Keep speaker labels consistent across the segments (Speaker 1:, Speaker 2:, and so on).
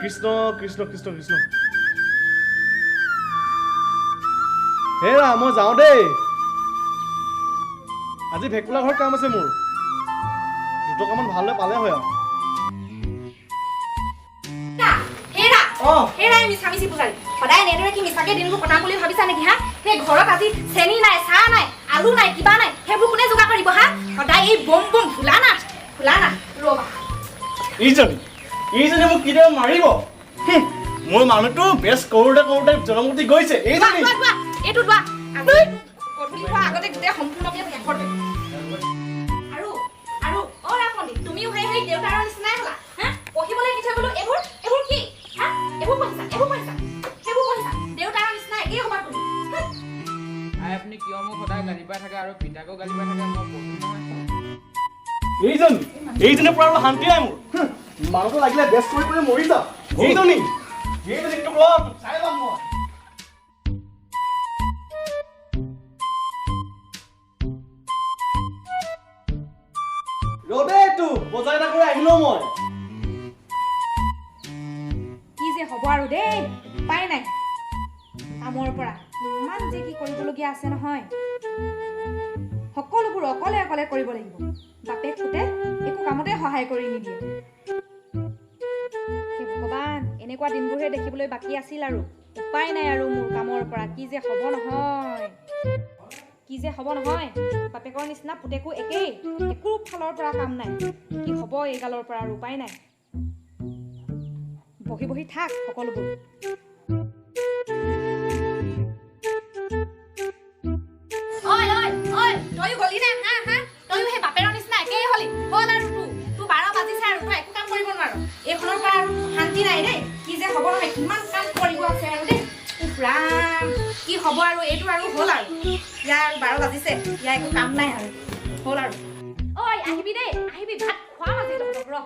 Speaker 1: কৃষ্ণ কৃষ্ণ কৃষ্ণ কৃষ্ণ হেৰা মই যাওঁ দেই আজি ভেকুলা ঘৰত কাম আছে মোৰ দুটকামান ভাললৈ পালে হয় আৰু
Speaker 2: সদায় এনেদৰে কি মিছাকে দিনবোৰ কটাম বুলি ভাবিছা নেকি হা সেই ঘৰত আজি চেনি নাই চাহ নাই আলু নাই কিবা নাই সেইবোৰ কোনে যোগাৰ কৰিব হা সদায় এই বম বম ভুলা না ৰবা
Speaker 1: এইজনী মোক কেতিয়াবা মাৰিব মোৰ মানুহটো বেষ্ট কৰোঁতে জনমতি গৈছে এইজনী
Speaker 2: এইটো লোৱা গধূলি হোৱা আগতে গোটেই সম্পূৰ্ণকৈ শেষ কৰি আৰু অ ৰামপন্দিত তুমিও সেই দেউতাৰ নিচিনাই হ'লা হা পঢ়িবলৈ দি থৈ গ'লো এইবোৰ কি হা এইবোৰ পঢ়িছা দেউতাৰ নিচিনা একেই হ'বা তুমি
Speaker 3: আপুনি কিয় মোক সদায় গালি পাই থাকে আৰু পিতাকো গালি পাই থাকে মই পঢ়ো নহয়
Speaker 1: এইজনী পৰা অলপ শান্তি নাই মোৰ মানুহটো লাগিলে বেষ্ট কৰি মৰি যা এইজনী তোক চাই ল'ম মই ৰদেটো বজাই এটা কৰি আহিলো মই
Speaker 2: কি যে হ'ব আৰু দেই উপায় নাই কামৰ পৰা ইমান যে কি কৰিবলগীয়া আছে নহয় সকলোবোৰ অকলে কৰিব লাগিব বাপেক ফুটে একো কামতে সহায় কৰি নিদিয়ে হে ভগৱান এনেকুৱা দিনবোৰহে দেখিবলৈ বাকী আছিল আৰু উপায় নাই আৰু মোৰ কামৰ পৰা কি যে হ'ব নহয় বাপেকৰ নিচিনা পুতেকো একেই একো ফালৰ পৰা কাম নাই কি হ'ব এইগালৰ পৰা আৰু উপায় নাই বহি থাক সকলোবোৰ তয়ো গলি নে হা তয়ো সেই বাপেৰৰ নিচিনা একেই হলি হ'ল আৰু তোৰ 12 বাজিছে আৰু তই একো কাম কৰিব নোৱাৰ এইখনৰ পৰা আৰু শান্তি নাই দেই কি যে হ'ব নহয় কিমান কাম কৰিব আছে আৰু দেই ৰাম কি হ'ব আৰু এইটো আৰু হ'ল আৰু ইয়াৰ 12 বাজিছে ইয়াৰ একো কাম নাই আৰু হ'ল আৰু ঐ আহিবি ভাত খোৱা বাজি তহঁতক ৰ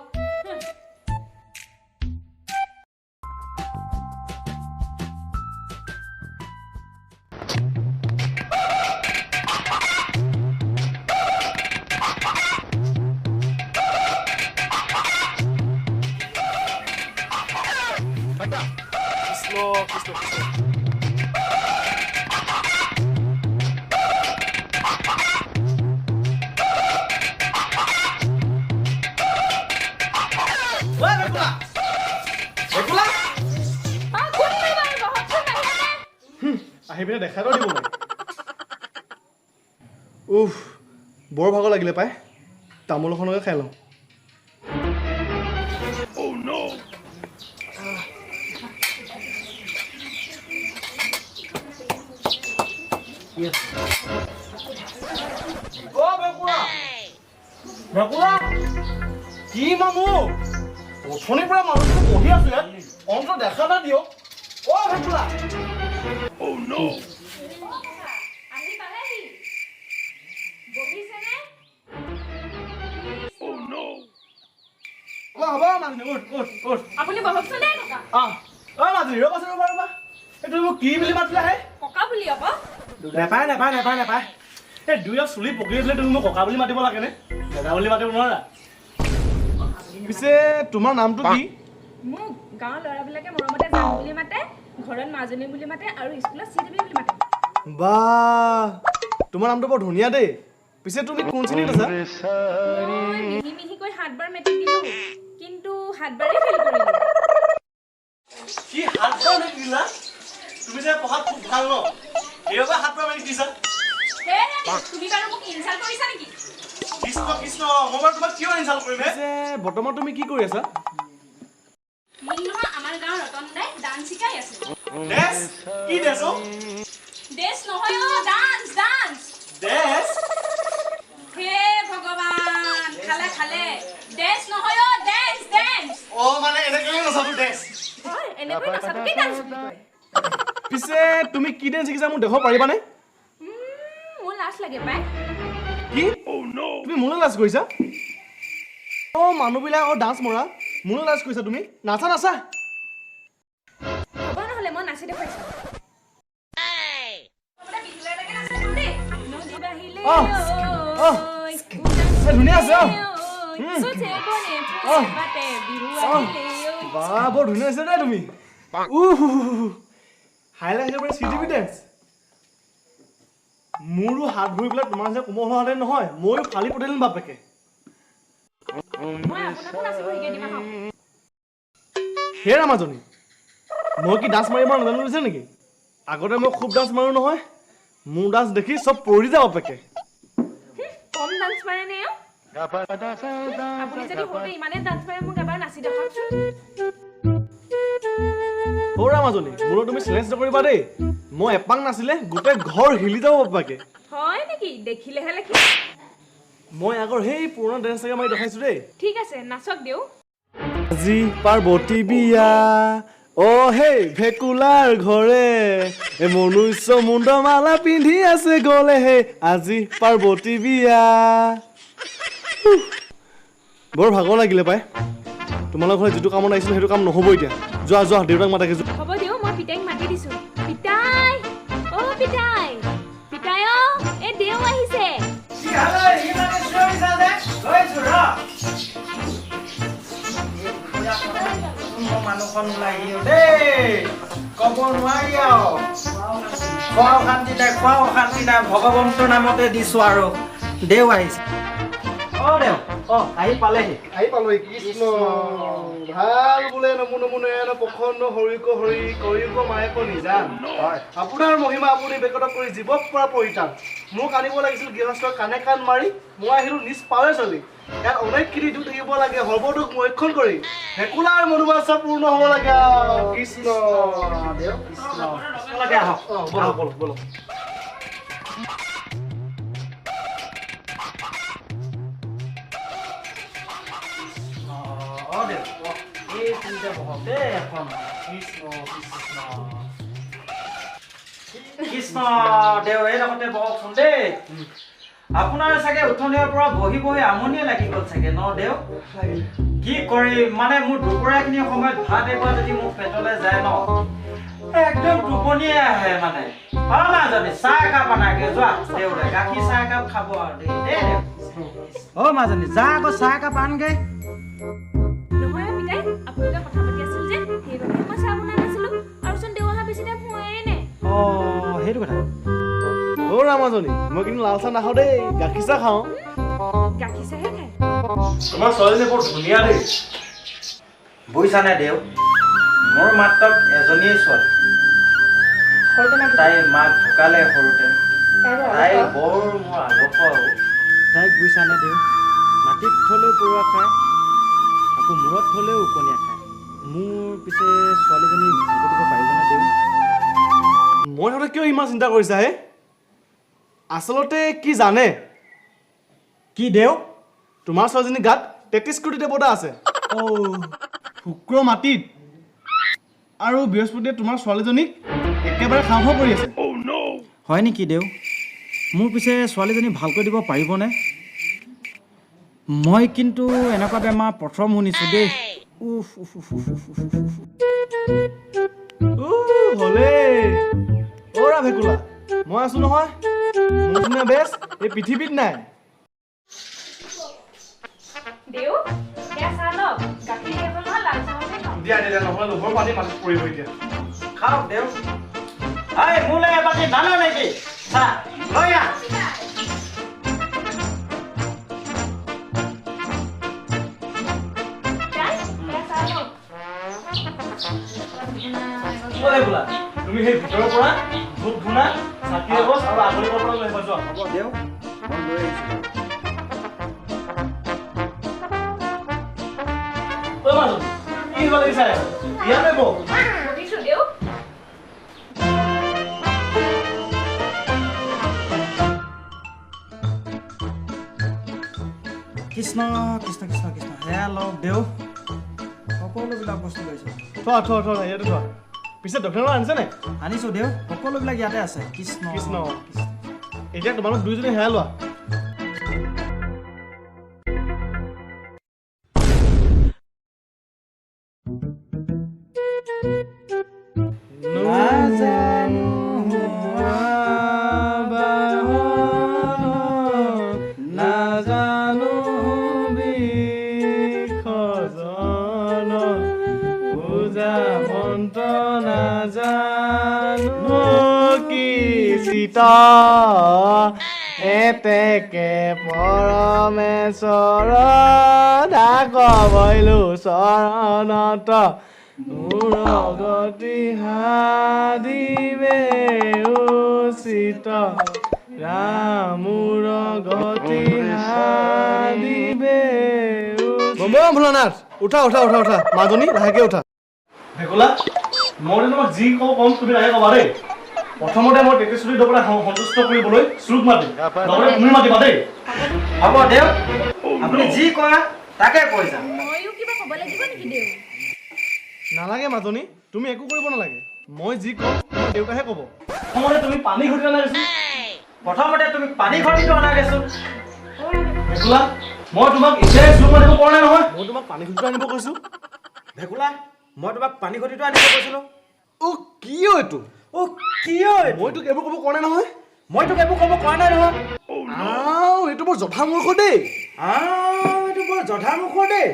Speaker 1: আহি পিনে দেখা দিব মই বৰ ভাগৰ লাগিলে পাই তামোল এখনকে খাই লওঁ কি মানুহ অথনিৰ পৰা মানুহটো বহি আছিলে অন্ত দেখা না দিয়ক ভেকুলা
Speaker 2: আপুনি বহকচোন দেই
Speaker 1: ৰ'বা তুমি মোক কি বুলি মাতিলা হে
Speaker 2: ককা বুলি আকৌ
Speaker 1: নেপায় এই দুইটা চুলি পকি আছিলে তুমি মোক ককা বুলি মাতিব লাগেনে দাদা বুলি মাতিব নোৱাৰা পিছে তোমাৰ নামটো কি
Speaker 2: মোক গাঁৱৰ ল'ৰাবিলাকে মৰমতে জান বুলি মাতে ঘৰত মাজনী বুলি মাতে আৰু স্কুলত চিদেৱী বুলি মাতে
Speaker 1: বাহ তোমাৰ নামটো বৰ ধুনীয়া দেই পিছে তুমি কোন শ্ৰেণীত আছা
Speaker 2: মিহিকৈ 7 বাৰ মেট্ৰিক দিলো কিন্তু 7 বাৰেই ফেল কৰিলো
Speaker 1: কি 7 বাৰ মেট্ৰিক দিলা তুমি যে পঢ়াত খুব ভাল ন এইবাৰ 7 বাৰ মেট্ৰিক দিছা
Speaker 2: তুমি বাৰু মোক ইনচাল্ট কৰিছা নেকি
Speaker 1: কৃষ্ণ মই বাৰু তোমাক কিয় ইনচাল্ট কৰিম হে বৰ্তমান তুমি কি কৰি আছা
Speaker 2: আমাৰ গাঁৱৰ ৰতন দাই ডান্স শিকাই আছে
Speaker 1: ডেছ কি ডেছ
Speaker 2: ডেছ নহয় ডান্স
Speaker 1: ডেছ
Speaker 2: হে ভগৱান খালে ডেছ নহয় ডেন্স
Speaker 1: মানে এনেকৈ নচাটো ডেছ
Speaker 2: এনেকৈ নচাটোকে ডান্স বুলি কয়
Speaker 1: পিছে তুমি কি ডেন্স শিকিছা মোক দেখাব পাৰিবানে
Speaker 2: মোৰ লাজ লাগে পাই
Speaker 1: কি তুমি মোলৈ লাজ কৰিছা মানুহবিলাক ডান্স মৰা মোলৈ লাজ কৰিছা তুমি নাচা
Speaker 2: হ'ব নহ'লে মই নাচি দেখুৱাইছো
Speaker 1: ধুনীয়া আছে বাহ বৰ ধুনীয়া হৈছে দেই তুমি হাইলাইট একেবাৰে চিটিভি ডেন্স মোৰো হাত ভৰি পেলাই তোমাৰ যে কোমল হোৱাতে নহয় ময়ো ফালি পঠাই দিম বাপেকে
Speaker 2: মই আপোনাকো নাচিব শিকাই দিম আহক
Speaker 1: হে ৰামাজনী মই কি ডান্স মাৰিব নাজানো লৈছে নেকি আগতে মই খুব ডান্স মাৰো নহয় মোৰ ডান্স দেখি চব পৰি যাব বাপেকে
Speaker 2: কম ডান্স মাৰে নে আপুনি যদি সৰুতে ইমানে ডান্স মাৰে মোক এবাৰ নাচি দেখাওকচোন
Speaker 1: অ' ৰামাজনী মোৰো তুমি চেলেঞ্জ নকৰিবা দেই মই এপাক নাচিলে গোটেই ঘৰ হিলি যাব বাপেকে
Speaker 2: হয় নেকি দেখিলেহে লেখি
Speaker 1: মই আগৰ সেই পুৰণা ডেন্স চাগে মাৰি দেখাইছো দেই
Speaker 2: ঠিক আছে নাচক দিও
Speaker 1: আজি পাৰ্বতী বিয়া অ' হেই ভেকুলাৰ ঘৰে মনুষ্য মুণ্ডমালা পিন্ধি আছে গ'লে হে আজি পাৰ্বতী বিয়া বৰ ভাগৰ লাগিলে পাই তোমালোকৰ ঘৰত যিটো কামত আহিছিল সেইটো কাম নহ'ব এতিয়া যোৱা যোৱা দেউতাক মাতাকে যোৱা
Speaker 2: হ'ব দিও মই পিতাইক মাতি দিছো পিতাই অ পিতাই পিতাই অ এ দেও আহিছে
Speaker 4: মানুহখন লাগিও দেই ক'ব নোৱাৰি আৰু খোৱাও শান্তি নাই খোৱাও শান্তি নাই ভগৱন্তৰ নামতে দিছো আৰু দেও আহিছে অ' দেও অ' আহি পালেহি
Speaker 1: আহি পালোহি কৃষ্ণ ভাল বোলে নমুনে পখণ্ড হৰিক হৰি কৰিক মায়েক নিজান আপোনাৰ মহিমা আপুনি বেকত কৰি জীৱক পৰা পৰিত্ৰাণ মোক আনিব লাগিছিল গৃহস্থৰ কাণে কাণ মাৰি মই আহিলো নিজ পাৱে চলি ইয়াত অনেকখিনি দুখ থাকিব লাগে সৰ্বদুখ মক্ষণ কৰি ভেকুলাৰ মনোবাঞ্ছা পূৰ্ণ হ'ব লাগে কৃষ্ণ
Speaker 4: দেও কৃষ্ণ লাগে আহক
Speaker 1: বলক বলক
Speaker 4: অ' দেও এই চিন্তা বহক দেই এখন কৃষ্ণ দেও এইডোখৰতে বহকচোন দেই আপোনাৰ চাগে উঠনিৰ পৰা বহি বহি আমনিয়ে লাগি গ'ল চাগে ন দেও কি কৰিম মানে মোৰ দুপৰীয়াখিনি সময়ত ভাত এবাৰ যদি মোৰ পেটলৈ যায় ন একদম টোপনিয়ে আহে মানে অ' মাজনী চাহ একাপ আনাগে যোৱা দেউৰে গাখীৰ চাহ একাপ খাব আৰু দেই দেউ অ' মাজনী যা আকৌ চাহ একাপ আনগে
Speaker 2: নহয় পিতাই আপোনালোকে কথা পাতি আছিল যে সেইবাবে মই চাহ বনাই নাছিলো আৰু চোন দেও অহা বেছি টাইম হোৱাই নাই
Speaker 4: অ' সেইটো কথা
Speaker 1: অ' ৰামাজনী মই কিন্তু লাল চাহ নাখাওঁ দেই গাখীৰ চাহ খাওঁ
Speaker 2: গাখীৰ চাহে খায়
Speaker 1: তোমাৰ ছোৱালীজনী বৰ ধুনীয়া দেই
Speaker 4: বুজিছানে দেউ মোৰ মাত্ৰ এজনীয়ে ছোৱালী তাইৰ মাক ঢুকালে সৰুতে তাই বৰ মোৰ আদৰ্শ তাইক বুজিছানে দেউ মাটিত থলেও পৰুৱা খায় আকৌ মূৰত থলেও উকনীয়া খায় মোৰ পিছে ছোৱালীজনী ভালকৈ দিব পাৰিবনে দেউ
Speaker 1: মই সিহঁতে কিয় ইমান চিন্তা কৰিছা হে আচলতে কি জানে
Speaker 4: কি দেউ
Speaker 1: তোমাৰ ছোৱালীজনী গাত 33 কোটি দেৱতা আছে শুক্ৰ মাটিত আৰু বৃহস্পতিয়ে তোমাৰ ছোৱালীজনীক একেবাৰে খাওঁ খাওঁ কৰি আছে
Speaker 4: হয় নেকি দেউ মোৰ পিছে ছোৱালীজনী ভালকৈ দিব পাৰিবনে মই কিন্তু এনেকুৱা বেমাৰ প্ৰথম শুনিছোঁ দেই
Speaker 1: হলে অ'ৰা ভেকুলা মই আছো নহয় মোৰ ধুনীয়া বেছ এই পৃথিৱীত নাই
Speaker 2: দেও এয়া চাহ লওক গাখীৰ দিব নহয় লাল চাহকে খাওঁ
Speaker 1: দিয়া দিয়া নহ'লে লোভৰ পানী মাটিত পৰিব এতিয়া
Speaker 4: খাওক দেউ এই মোলৈ এবাটি নানা নেকি চাহ লৈ আহ
Speaker 1: ভেকুলা তুমি সেই ভিতৰৰ পৰা ধূপ ধূনা চাকি এগছ আৰু আগলিবৰ পৰা লৈ আহিবা যোৱা
Speaker 4: হ'ব দেউ মই লৈ আহিছোঁ
Speaker 1: ঐ মাজনী কি হ'ব লাগিছে ইয়াতে বহ
Speaker 2: সুধিছো দেও
Speaker 4: কৃষ্ণ কৃষ্ণ কৃষ্ণ কৃষ্ণ সেয়া লওক দেউ সকলোবিলাক বস্তু লৈছোঁ
Speaker 1: থোৱা থোৱা থোৱা ইয়াতে থোৱা পিছে দক্ষিণা আনিছে নে
Speaker 4: আনিছোঁ দেউ সকলোবিলাক ইয়াতে আছে কৃষ্ণ
Speaker 1: কৃষ্ণ এতিয়া তোমালোক দুইজনী সেয়া লোৱা
Speaker 4: নাজানো নাজানো
Speaker 1: চিতা ভন্ত নাজানো কি চিতা এতেকে পৰমেশ্বৰ ডাক বৈলো চৰণত মোৰ গতি হাদিবে উচিত ৰামুৰ গতি হাদিবে ভোলানাথ উঠা উঠা উঠা উঠা মাজনী লাহেকে উঠা ভেকুলা মই তোমাক যি কম তুমি লাহে কবা দেই প্ৰথমতে মই টেকেশ্বৰী দবলৈ সন্তুষ্ট কৰিবলৈ শ্ৰুক মাতিম লগতে তুমি মাতিবা দেই
Speaker 4: হ'ব দেও আপুনি যি কয় তাকে কৈ যাম
Speaker 2: ময়ো কিবা ক'ব লাগিব নেকি দেউ
Speaker 1: নালাগে মাজনী তুমি একো কৰিব নালাগে মই যি কম তোমাৰ দেউতাহে ক'ব প্ৰথমতে তুমি পানী ঘটি নালাগিছিল
Speaker 4: প্ৰথমতে তুমি পানী ঘটিটো অনা গৈছো
Speaker 1: ভেকুলা মই তোমাক এতিয়াই শ্ৰুক মাতিব পৰা নাই নহয় মই তোমাক পানী ঘটিটো আনিব কৈছো
Speaker 4: ভেকুলা মই তোমাক পানী ঘটিটো আনিব কৈছিলো
Speaker 1: কি এইটো
Speaker 4: কি
Speaker 1: মই তোক এইবোৰ ক'ব কৰা নাই নহয়
Speaker 4: মই তোক একো ক'ব কোৱা নাই নহয়
Speaker 1: এইটো বৰ জধামূৰ্খ দেই
Speaker 4: এইটো বৰ জধামুখৰ দেই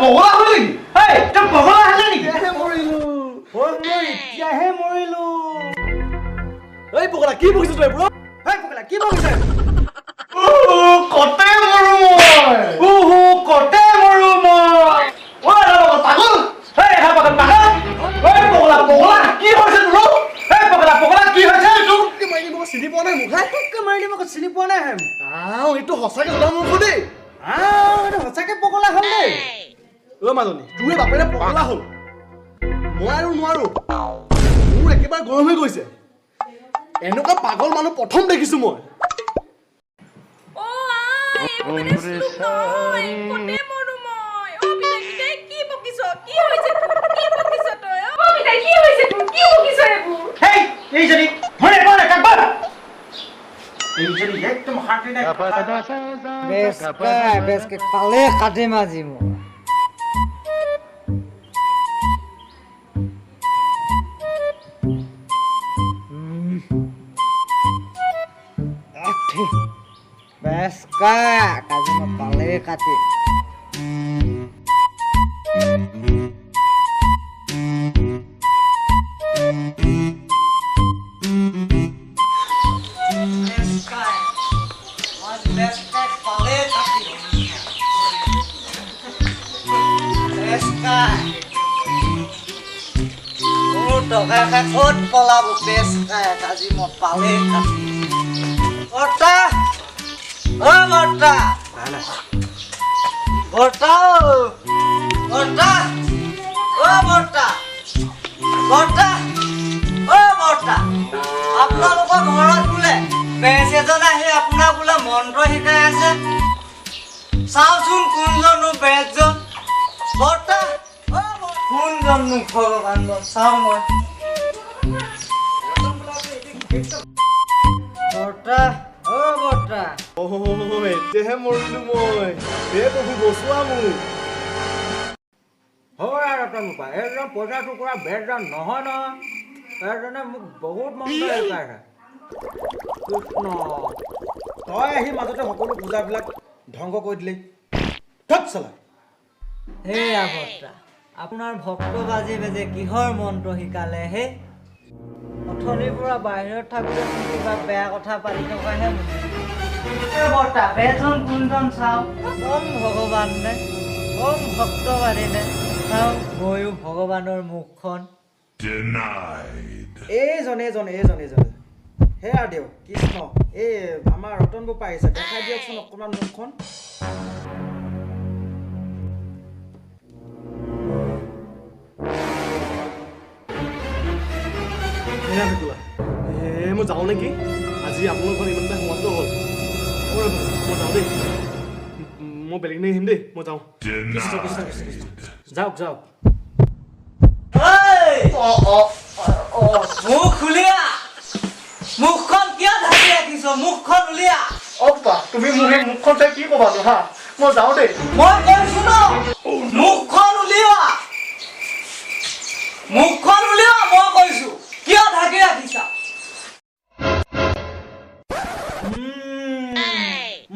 Speaker 1: পগলা হ'ল নেকি
Speaker 4: তই পগলা হ'লে নেকি
Speaker 1: মৰিলো
Speaker 4: মই এতিয়াহে মৰিলো
Speaker 1: এই পগলা কি বকিছ তই এইবোৰ
Speaker 4: পগলা কি বকিছ
Speaker 1: কতে মৰো
Speaker 4: কতে মৰো মই
Speaker 1: পাগল
Speaker 4: পগলা পগলা কি হৈছে তোৰ পগলা পগলা কি হৈছে তোৰ
Speaker 1: চিনি পোৱা নাই মোক
Speaker 4: মাৰিলি মোক চিনি পোৱা নাই
Speaker 1: এইটো সঁচাকে জধামূৰ্খ দেই
Speaker 4: এইটো সঁচাকে পগলা হ'ল দেই
Speaker 1: মাজনী তোৰে বাপেৰে পগলা হ'ল মই আৰু নোৱাৰো মোৰ একেবাৰে গৰম হৈ গৈছে এনেকুৱা পাগল মানুহ প্ৰথম দেখিছো মই
Speaker 4: একদম হাঁটি নাই
Speaker 5: পালে কাটিম আজি মই কাজি মই পালে কাটিম টকা খাই ক'ত পলাব বেচ খাই আজি মই পালে কাটি বৰ্তা বৰ্তা বৰ্তা বৰ্তা বৰ্তা বৰ্তা বৰ্তা আপোনালোকৰ ঘৰত বোলে বেচ এজন আহি আপোনাক বোলে মন্ত্ৰ শিকাই আছে চাওচোন কোনজনো বেচজন বৰ্তা কোনজননো ভগৱান চাওঁ মই বৰ্তা বৰ্তা
Speaker 1: এতিয়াহে মৰিলো মই হে প্ৰভু বচোৱা মোক
Speaker 4: হয় ৰতন বোপা একদম পইচা টুকুৰা বেচজন নহয় নহয় বেচজনে মোক বহুত মন্ত্ৰ শিকাইছে কৃষ্ণ তই আহি মাজতে সকলো পূজাবিলাক ধ্বংস কৰি দিলি ধত চালা
Speaker 5: সেয়া বৰ্তা আপোনাৰ ভক্ত বাজি বেজে কিহৰ মন্ত্ৰ শিকালে হে অথনিৰ পৰা বাহিৰত থাকোঁতে কিবা বেয়া কথা পাতি থকাহে বৰ্তা বেজন কোনজন চাওঁ কম ভগৱান নে কম ভক্তবাদী নে চাওঁ ময়ো ভগৱানৰ মুখখন
Speaker 4: এইজনে সেয়া দেউ কৃষ্ণ এই আমাৰ ৰতন বোপা আহিছে দেখাই দিয়কচোন অকণমান মুখখন
Speaker 1: মই যাওঁ নেকি আজি আপোনালোকৰ ইমান এটা সমাপ্ত হ'ল মই যাওঁ দেই মই বেলেগ দিনা আহিম দেই মই যাওঁ
Speaker 4: যাওক যাওক
Speaker 5: মুখ উলিয়া মুখখন কিয় ঢাকি ৰাখিছ মুখখন উলিয়া
Speaker 1: তুমি মোক এই মুখখন চাই কি ক'বা হা মই যাওঁ দেই
Speaker 5: মই কৈছো ন মুখখন উলিওৱা মই কৈছো কিয় ঢাকি ৰাখিছা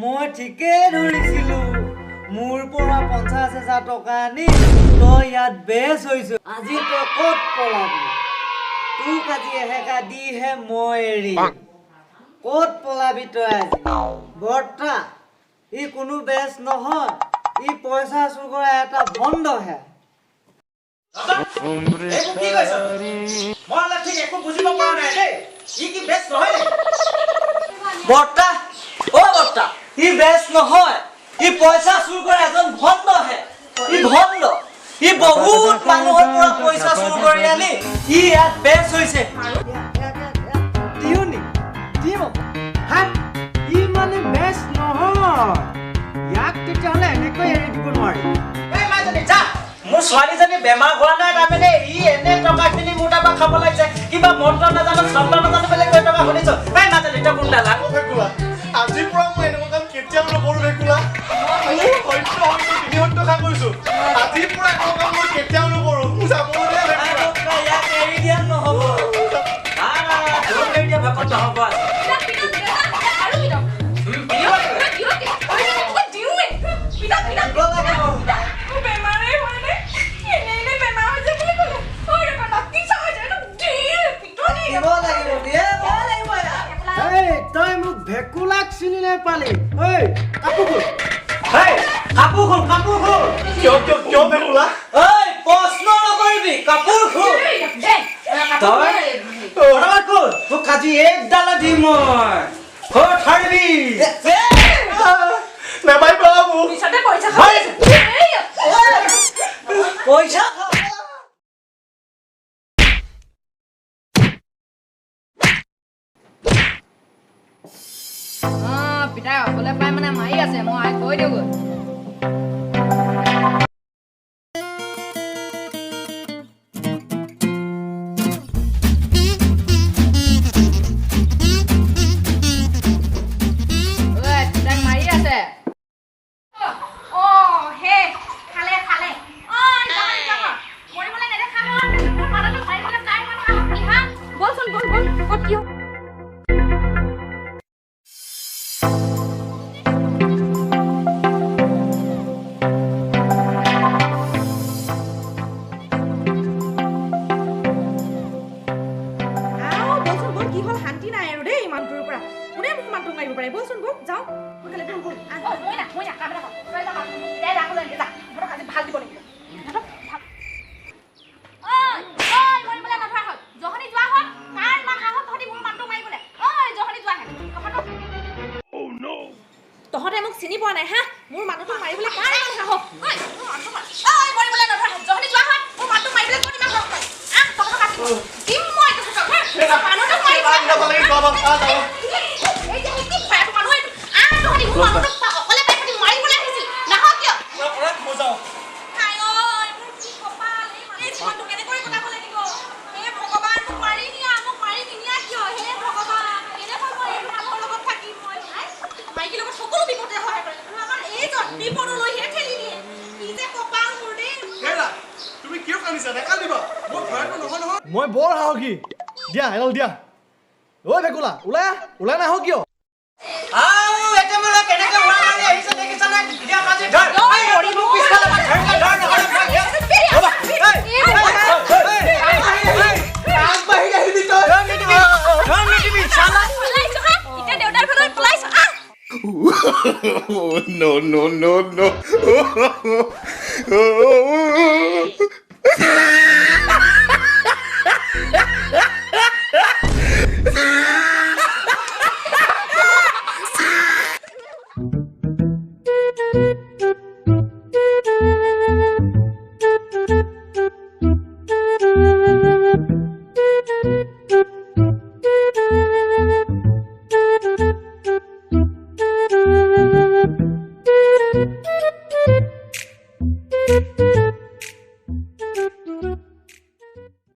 Speaker 5: মই ঠিকেই ধৰিছিলো মোৰ পৰা 50,000 টকা আনি তই ইয়াত বেচ হৈছ। আজি তই ক'ত পলাবি? তোক আজি এহেকা দিহে মই এৰি ক'ত পলাবি তই আজি? বৰ্তা ই কোনো বেচ নহয়, ই পইচা চুৰ কৰা এটা ভণ্ডহে।
Speaker 4: একো কি কৈছ? মই অলপ ঠিক একো বুজিব পৰা নাই দেই। ই কি বেছ নহয় নে?
Speaker 5: বৰ্তা অ বৰ্তা, ই বেচ নহয়, ই পইচা চুৰ কৰা এজন ভণ্ডহে। ই ভণ্ড, ই বহুত মানুহৰ পৰা পইচা চুৰ কৰি আনি ই ইয়াত বেচ হৈছে। দিউনি দিম হা, ই মানে বেচ নহয়, ইয়াক তেতিয়াহ'লে এনেকৈ এৰি দিব নোৱাৰি।
Speaker 4: এই মাজনী যা, মোৰ ছোৱালীজনী বেমাৰ হোৱা নাই তাৰমানে ই এনে টকাখিনি মোৰ তাৰপৰা খাব লাগিছে। কিবা মন্ত্ৰ নাজানো চন্দ্ৰ নাজানো বেলেগ কৈ টকা শুনিছো। এই মাজনী তই কোন দালা?
Speaker 1: ভেকুলা আজিৰ পৰা মই এনেকুৱা কাম কেতিয়াও নকৰোঁ ভেকুলা। তিনি টকা কৰিছোঁ, আজিৰ পৰা এনেকুৱা কাম মই কেতিয়াও নকৰোঁ। যাবলৈ দিয়া ভেকুলা।
Speaker 5: ইয়াক এৰি দিয়া নহ'ব। তই মোক ভেকুলাক চিনি নাপালি? কাপোৰ খোল, কাপোৰ খোল।
Speaker 1: কিয় ভেকুলা?
Speaker 5: প্ৰশ্ন নকৰিবি, কাপোৰ খোল।
Speaker 4: তোক আজি একডালে দিম মই।
Speaker 1: নেপাই পেলাব
Speaker 5: পইচা
Speaker 2: পিতাই অকলে পাই মানে মাৰি আছে, মই কৈ দিওঁগৈ। তহঁতে মোক চিনি পোৱা নাই হা? মোৰ মানুহটোক মাৰিবলৈ কাৰ ইমান সাহস?
Speaker 1: মই বৰ সাহসী। দিয়া এডাল দিয়া। ঐ ভেকুলা ওলাই ওলাই নাহ কিয়?
Speaker 6: No, no, no, no.